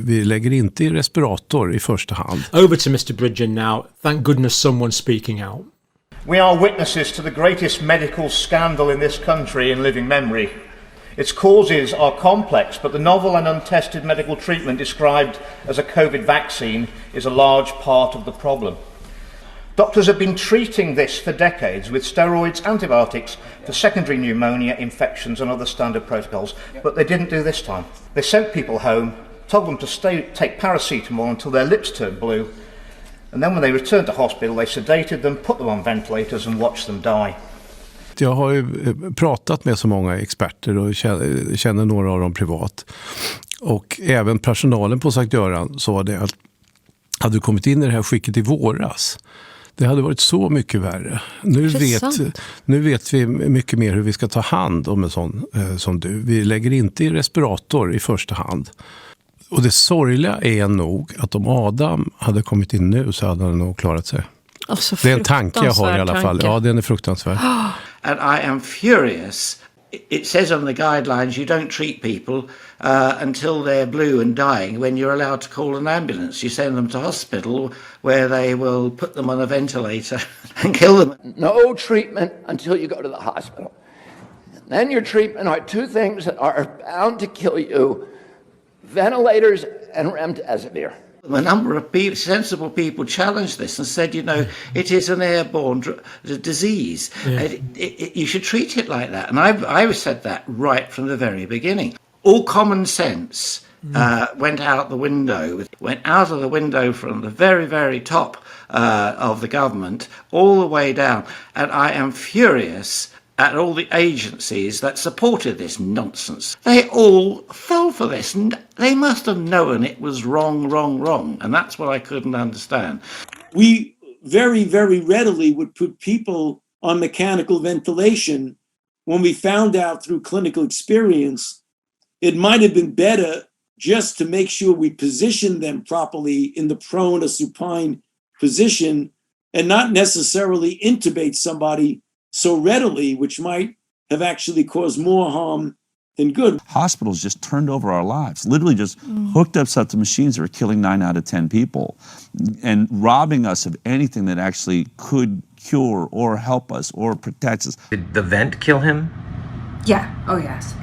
Vi lägger inte i respirator i första hand. Over to Mr. Bridgen now. Thank goodness someone's speaking out. We are witnesses to the greatest medical scandal in this country in living memory. Its causes are complex, but the novel and untested medical treatment described as a COVID vaccine is a large part of the problem. Doctors have been treating this for decades with steroids, antibiotics for secondary pneumonia, infections and other standard protocols, but they didn't do this time. They sent people home, told them to take paracetamol until their lips turned blue, and then when they returned to hospital they sedated them, put them on ventilators and watched them die. Jag har ju pratat med så många experter och känner några av dem privat. Och även personalen på Sankt Göran sa det att hade du kommit in i det här skicket i våras, det hade varit så mycket värre. Nu vet vi mycket mer hur vi ska ta hand om en sån som du. Vi lägger inte i respirator i första hand. Och det sorgliga är nog att om Adam hade kommit in nu så hade han nog klarat sig. Alltså, det är en tanke jag har i alla fall. Ja, den är fruktansvärd. And I am furious. It says on the guidelines you don't treat people until they're blue and dying when you're allowed to call an ambulance. You send them to hospital where they will put them on a ventilator and kill them. No treatment until you go to the hospital. And then your treatment are two things that are bound to kill you: ventilators and remdesivir. A number of sensible people challenged this and said, it is an airborne disease. Yeah. You should treat it like that. And I said that right from the very beginning. All common sense went out the window. Went out of the window from the very, very top of the government all the way down. And I am furious at all the agencies that supported this nonsense. They all fell for this, and they must have known it was wrong, and that's what I couldn't understand. We very, very readily would put people on mechanical ventilation when we found out through clinical experience it might have been better just to make sure we position them properly in the prone or supine position and not necessarily intubate somebody so readily, which might have actually caused more harm than good. Hospitals just turned over our lives, literally just hooked up sets of machines that were killing 9 out of 10 people and robbing us of anything that actually could cure or help us or protect us. Did the vent kill him? Yeah, oh yes.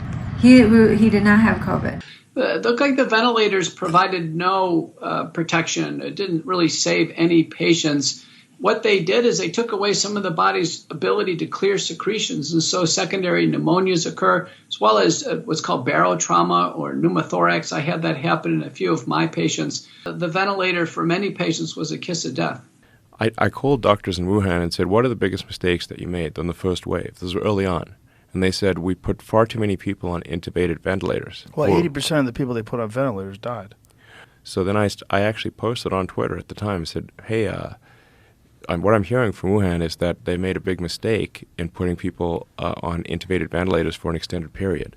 He did not have COVID. It looked like the ventilators provided no protection. It didn't really save any patients. What they did is they took away some of the body's ability to clear secretions, and so secondary pneumonias occur, as well as what's called barotrauma or pneumothorax. I had that happen in a few of my patients. The ventilator for many patients was a kiss of death. I called doctors in Wuhan and said, what are the biggest mistakes that you made on the first wave? This was early on. And they said, we put far too many people on intubated ventilators. Well, 80% of the people they put on ventilators died. So then I actually posted on Twitter at the time and said, hey, what I'm hearing from Wuhan is that they made a big mistake in putting people on intubated ventilators for an extended period.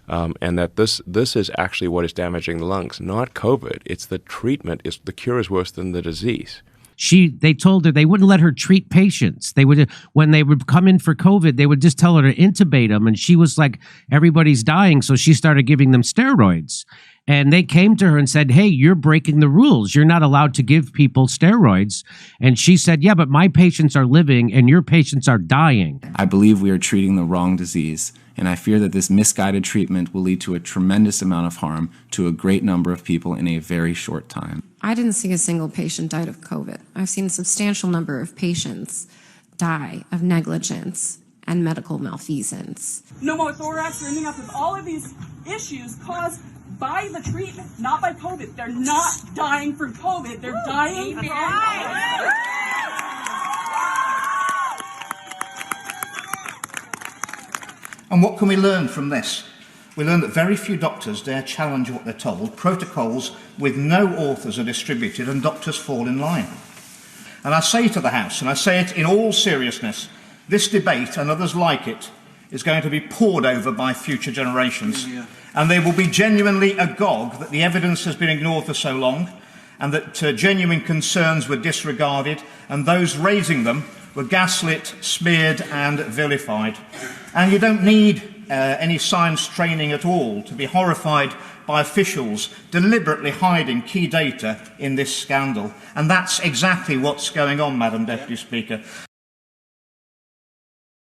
And that this is actually what is damaging the lungs, not COVID. It's the treatment. The cure is worse than the disease. They told her they wouldn't let her treat patients. They would, when they would come in for COVID, they would just tell her to intubate them. And she was like, everybody's dying. So she started giving them steroids. And they came to her and said, hey, you're breaking the rules. You're not allowed to give people steroids. And she said, yeah, but my patients are living and your patients are dying. I believe we are treating the wrong disease. And I fear that this misguided treatment will lead to a tremendous amount of harm to a great number of people in a very short time. I didn't see a single patient died of COVID. I've seen a substantial number of patients die of negligence and medical malfeasance. Pneumothorax or anything else, with all of these issues caused by the treatment, not by COVID. They're not dying from COVID, they're dying from COVID. And what can we learn from this? We learn that very few doctors dare challenge what they're told. Protocols with no authors are distributed and doctors fall in line. And I say to the House, and I say it in all seriousness, this debate and others like it is going to be pored over by future generations. And they will be genuinely agog that the evidence has been ignored for so long and that genuine concerns were disregarded and those raising them were gaslit, smeared and vilified. And you don't need any science training at all, to be horrified by officials deliberately hiding key data in this scandal. And that's exactly what's going on, Madam Deputy Speaker.